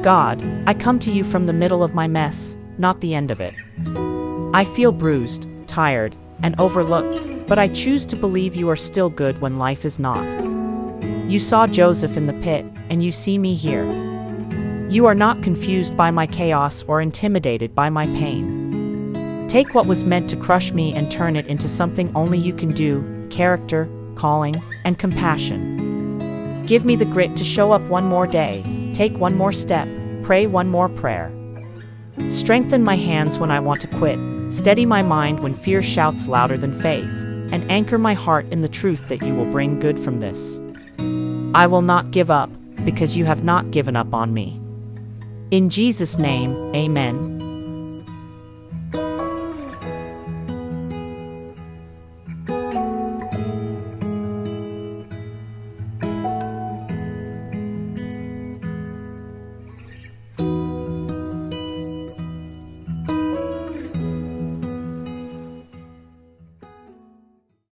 God, I come to you from the middle of my mess, not the end of it. I feel bruised, tired, and overlooked, but I choose to believe you are still good when life is not. You saw Joseph in the pit, and you see me here. You are not confused by my chaos or intimidated by my pain. Take what was meant to crush me and turn it into something only you can do: character, calling, and compassion. Give me the grit to show up one more day, take one more step, pray one more prayer. Strengthen my hands when I want to quit, steady my mind when fear shouts louder than faith, and anchor my heart in the truth that you will bring good from this. I will not give up, because you have not given up on me. In Jesus' name, amen.